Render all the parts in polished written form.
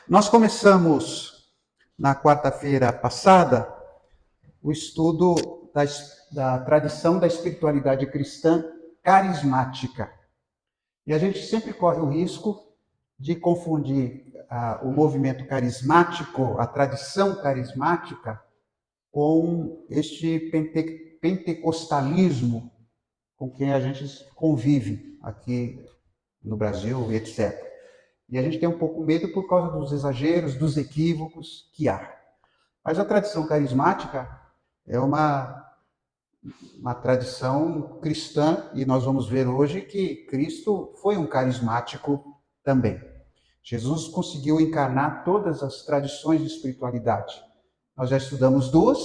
Nós começamos, na quarta-feira passada, o estudo da tradição da espiritualidade cristã carismática. E a gente sempre corre o risco de confundir o movimento carismático, a tradição carismática, com este pentecostalismo com quem a gente convive aqui no Brasil, etc. E a gente tem um pouco medo por causa dos exageros, dos equívocos que há. Mas a tradição carismática é uma tradição cristã, e nós vamos ver hoje que Cristo foi um carismático também. Jesus conseguiu encarnar todas as tradições de espiritualidade. Nós já estudamos duas,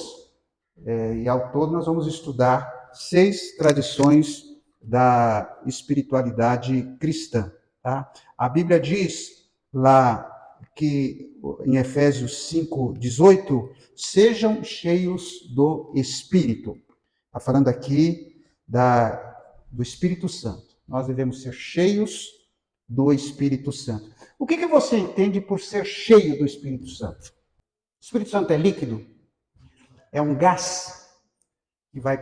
e ao todo nós vamos estudar 6 tradições da espiritualidade cristã. Tá? A Bíblia diz lá que em Efésios 5:18, sejam cheios do Espírito. Está falando aqui do Espírito Santo. Nós devemos ser cheios do Espírito Santo. O que você entende por ser cheio do Espírito Santo? O Espírito Santo é líquido? É um gás que vai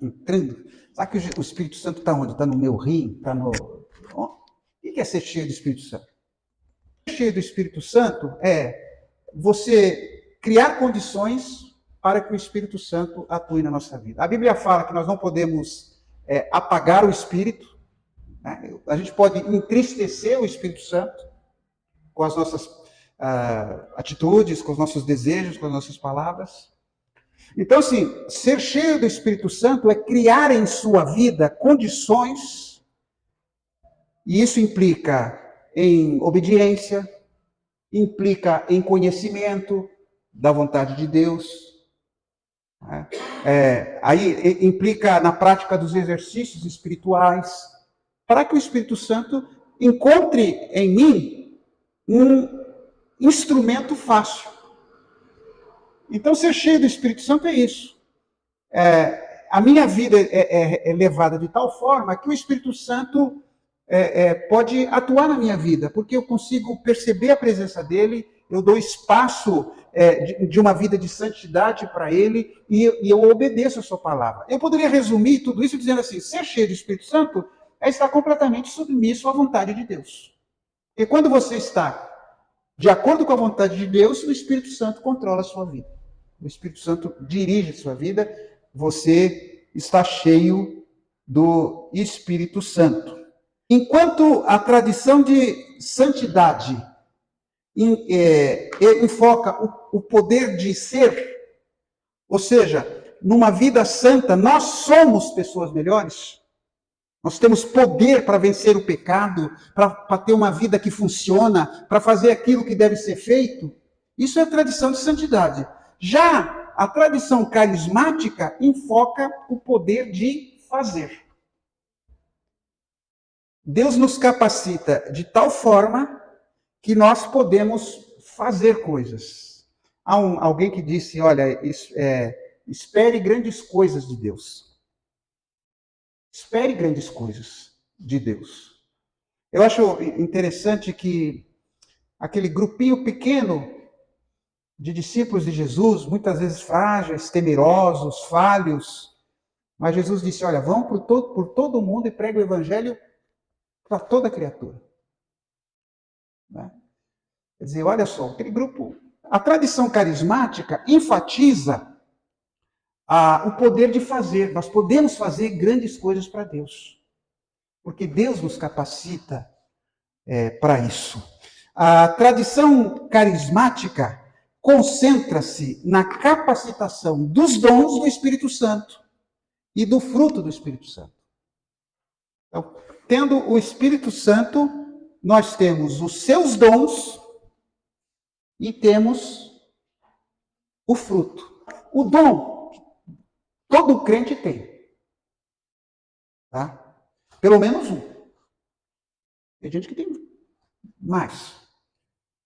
entrando? Sabe que o Espírito Santo está onde? Está no meu rim? Está no... O que é ser cheio do Espírito Santo? Ser cheio do Espírito Santo é você criar condições para que o Espírito Santo atue na nossa vida. A Bíblia fala que nós não podemos apagar o Espírito, né? A gente pode entristecer o Espírito Santo com as nossas atitudes, com os nossos desejos, com as nossas palavras. Então, assim, ser cheio do Espírito Santo é criar em sua vida condições, e isso implica em obediência, implica em conhecimento da vontade de Deus, aí implica na prática dos exercícios espirituais, para que o Espírito Santo encontre em mim um instrumento fácil. Então, ser cheio do Espírito Santo é isso. A minha vida é levada de tal forma que o Espírito Santo pode atuar na minha vida, porque eu consigo perceber a presença dele, eu dou espaço de uma vida de santidade para ele, e eu obedeço a sua palavra. Eu poderia resumir tudo isso dizendo assim: ser cheio do Espírito Santo é estar completamente submisso à vontade de Deus. E quando você está de acordo com a vontade de Deus, o Espírito Santo controla a sua vida. O Espírito Santo dirige a sua vida, você está cheio do Espírito Santo. Enquanto a tradição de santidade enfoca o poder de ser, ou seja, numa vida santa, nós somos pessoas melhores, nós temos poder para vencer o pecado, para ter uma vida que funciona, para fazer aquilo que deve ser feito. Isso é a tradição de santidade. Já a tradição carismática enfoca o poder de fazer. Deus nos capacita de tal forma que nós podemos fazer coisas. Há alguém que disse, olha, espere grandes coisas de Deus. Espere grandes coisas de Deus. Eu acho interessante que aquele grupinho pequeno de discípulos de Jesus, muitas vezes frágeis, temerosos, falhos, mas Jesus disse, olha, vão por todo o mundo e preguem o evangelho para toda criatura. Né? Quer dizer, olha só, aquele grupo... A tradição carismática enfatiza o poder de fazer. Nós podemos fazer grandes coisas para Deus, porque Deus nos capacita para isso. A tradição carismática concentra-se na capacitação dos dons do Espírito Santo e do fruto do Espírito Santo. Então, tendo o Espírito Santo, nós temos os seus dons e temos o fruto. O dom, todo crente tem. Tá? Pelo menos um. Tem gente que tem mais.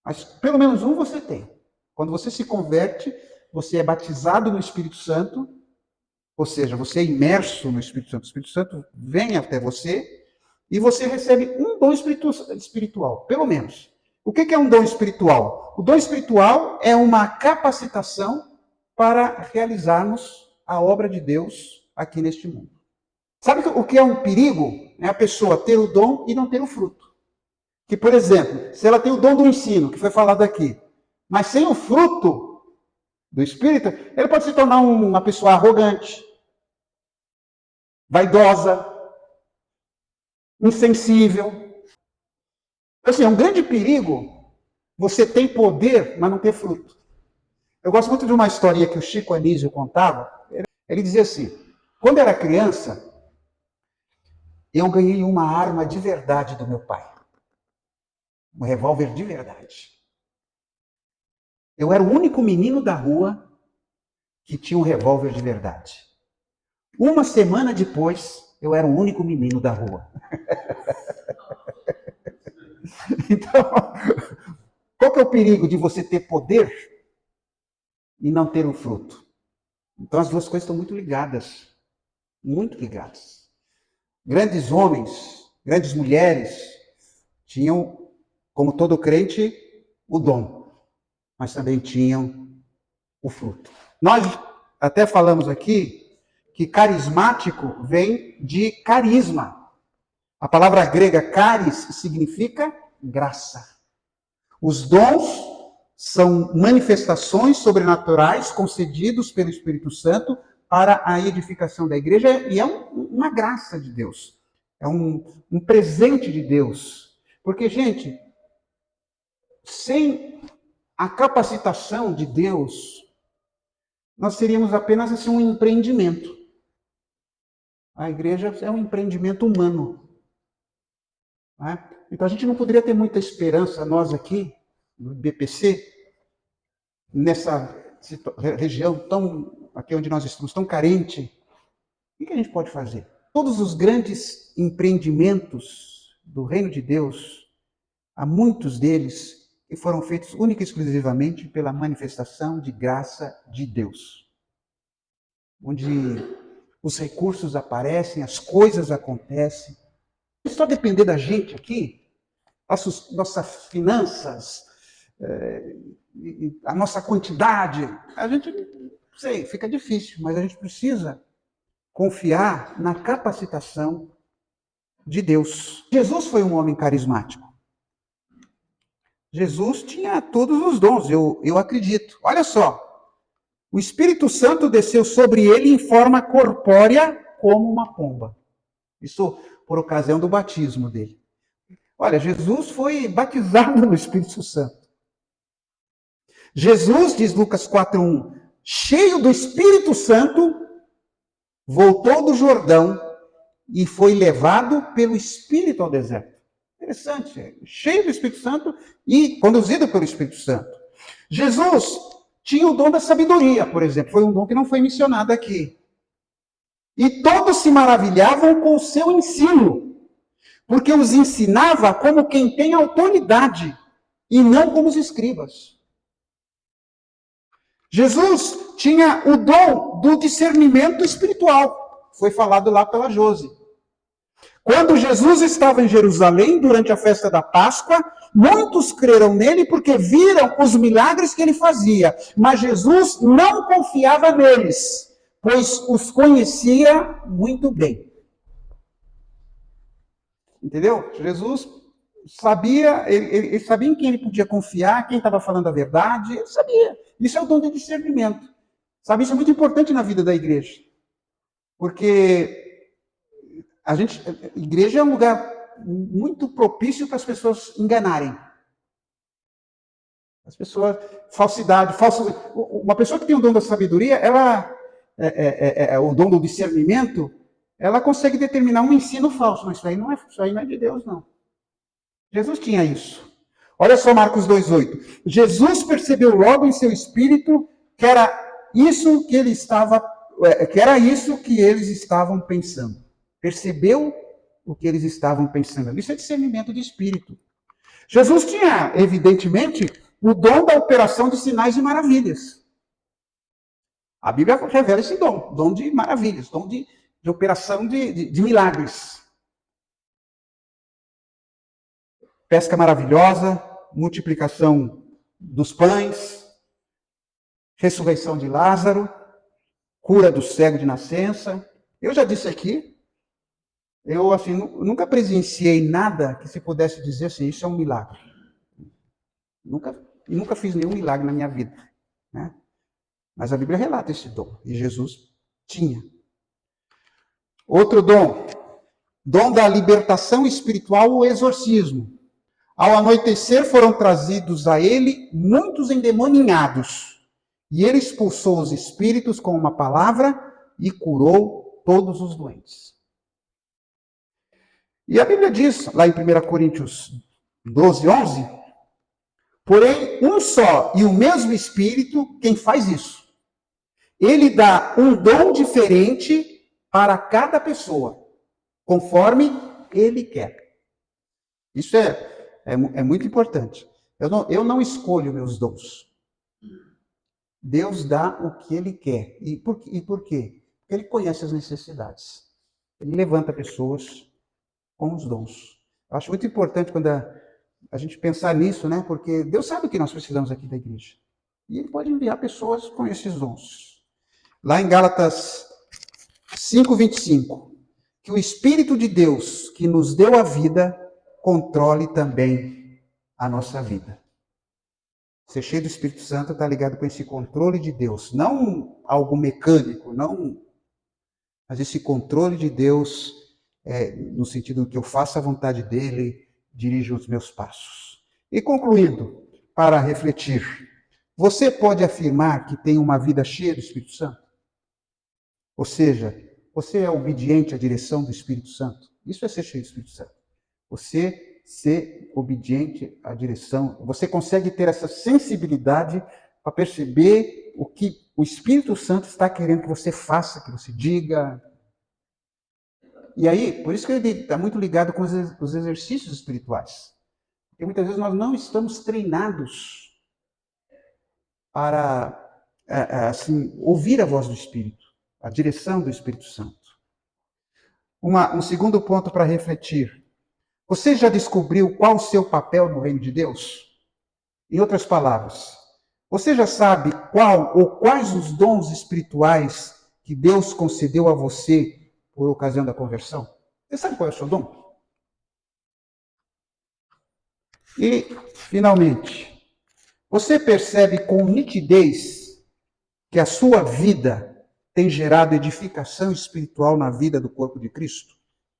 Mas pelo menos um você tem. Quando você se converte, você é batizado no Espírito Santo, ou seja, você é imerso no Espírito Santo. O Espírito Santo vem até você e você recebe um dom espiritual, pelo menos. O que é um dom espiritual? O dom espiritual é uma capacitação para realizarmos a obra de Deus aqui neste mundo. Sabe o que é um perigo? É a pessoa ter o dom e não ter o fruto. Que, por exemplo, se ela tem o dom do ensino, que foi falado aqui, mas sem o fruto do Espírito, ele pode se tornar uma pessoa arrogante, vaidosa, insensível. Assim, é um grande perigo você ter poder, mas não ter fruto. Eu gosto muito de uma historinha que o Chico Anísio contava. Ele dizia assim, quando era criança, eu ganhei uma arma de verdade do meu pai. Um revólver de verdade. Eu era o único menino da rua que tinha um revólver de verdade. Uma semana depois, eu era o único menino da rua. Então, qual que é o perigo de você ter poder e não ter o fruto? Então, as duas coisas estão muito ligadas. Muito ligadas. Grandes homens, grandes mulheres tinham, como todo crente, o dom, mas também tinham o fruto. Nós até falamos aqui que carismático vem de carisma. A palavra grega caris significa graça. Os dons são manifestações sobrenaturais concedidos pelo Espírito Santo para a edificação da igreja e é uma graça de Deus. É um presente de Deus. Porque, gente, sem a capacitação de Deus, nós seríamos apenas assim, um empreendimento. A igreja é um empreendimento humano. Né? Então a gente não poderia ter muita esperança, nós aqui, no BPC, nessa região tão, aqui onde nós estamos, tão carente. O que a gente pode fazer? Todos os grandes empreendimentos do reino de Deus, há muitos deles que foram feitos única e exclusivamente pela manifestação de graça de Deus. Onde os recursos aparecem, as coisas acontecem. Se só depender da gente aqui, nossas finanças, a nossa quantidade, a gente, não sei, fica difícil, mas a gente precisa confiar na capacitação de Deus. Jesus foi um homem carismático. Jesus tinha todos os dons, eu acredito. Olha só, o Espírito Santo desceu sobre ele em forma corpórea como uma pomba. Isso por ocasião do batismo dele. Olha, Jesus foi batizado no Espírito Santo. Jesus, diz Lucas 4:1, cheio do Espírito Santo, voltou do Jordão e foi levado pelo Espírito ao deserto. Interessante, cheio do Espírito Santo e conduzido pelo Espírito Santo. Jesus tinha o dom da sabedoria, por exemplo, foi um dom que não foi mencionado aqui. E todos se maravilhavam com o seu ensino, porque os ensinava como quem tem autoridade, e não como os escribas. Jesus tinha o dom do discernimento espiritual, foi falado lá pela Josi. Quando Jesus estava em Jerusalém, durante a festa da Páscoa, muitos creram nele porque viram os milagres que ele fazia. Mas Jesus não confiava neles, pois os conhecia muito bem. Entendeu? Jesus sabia, ele sabia em quem ele podia confiar, quem estava falando a verdade, ele sabia. Isso é o dom de discernimento. Sabe, isso é muito importante na vida da igreja. Porque a igreja é um lugar muito propício para as pessoas enganarem. As pessoas, falsidade, uma pessoa que tem o dom da sabedoria, o dom do discernimento, ela consegue determinar um ensino falso, mas isso aí não é de Deus, não. Jesus tinha isso. Olha só Marcos 2:8. Jesus percebeu logo em seu espírito que era isso que eles estavam pensando. Percebeu o que eles estavam pensando. Isso é discernimento de espírito. Jesus tinha, evidentemente, o dom da operação de sinais e maravilhas. A Bíblia revela esse dom de maravilhas, dom de operação de milagres. Pesca maravilhosa, multiplicação dos pães, ressurreição de Lázaro, cura do cego de nascença. Eu já disse aqui, eu assim, nunca presenciei nada que se pudesse dizer assim, isso é um milagre. Nunca fiz nenhum milagre na minha vida, né? Mas a Bíblia relata esse dom, e Jesus tinha. Outro dom da libertação espiritual ou exorcismo. Ao anoitecer foram trazidos a ele muitos endemoninhados, e ele expulsou os espíritos com uma palavra e curou todos os doentes. E a Bíblia diz, lá em 1 Coríntios 12, 11, porém, um só e o mesmo Espírito quem faz isso. Ele dá um dom diferente para cada pessoa, conforme ele quer. Isso é muito importante. Eu não escolho meus dons. Deus dá o que ele quer. E por quê? Porque ele conhece as necessidades. Ele levanta pessoas com os dons. Eu acho muito importante quando a gente pensar nisso, né? Porque Deus sabe o que nós precisamos aqui da igreja. E ele pode enviar pessoas com esses dons. Lá em Gálatas 5:25, que o Espírito de Deus que nos deu a vida controle também a nossa vida. Ser cheio do Espírito Santo está ligado com esse controle de Deus, não algo mecânico, não, mas esse controle de Deus no sentido que eu faça a vontade dele, dirijo os meus passos. E concluindo, para refletir, você pode afirmar que tem uma vida cheia do Espírito Santo? Ou seja, você é obediente à direção do Espírito Santo? Isso é ser cheio do Espírito Santo. Você ser obediente à direção. Você consegue ter essa sensibilidade para perceber o que o Espírito Santo está querendo que você faça, que você diga. E aí, por isso que ele está muito ligado com os exercícios espirituais. Porque muitas vezes nós não estamos treinados para assim, ouvir a voz do Espírito, a direção do Espírito Santo. Um segundo ponto para refletir. Você já descobriu qual o seu papel no reino de Deus? Em outras palavras, você já sabe qual ou quais os dons espirituais que Deus concedeu a você por ocasião da conversão? Você sabe qual é o seu dom? E, finalmente, você percebe com nitidez que a sua vida tem gerado edificação espiritual na vida do corpo de Cristo?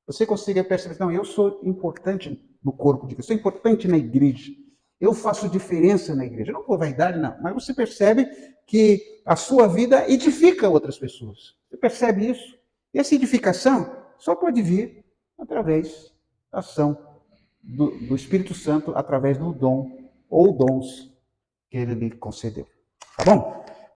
Você consegue perceber, não, eu sou importante no corpo de Cristo, sou importante na igreja, eu faço diferença na igreja. Não por vaidade, não, mas você percebe que a sua vida edifica outras pessoas. Você percebe isso? E essa edificação só pode vir através da ação do Espírito Santo, através do dom ou dons que ele lhe concedeu. Tá bom?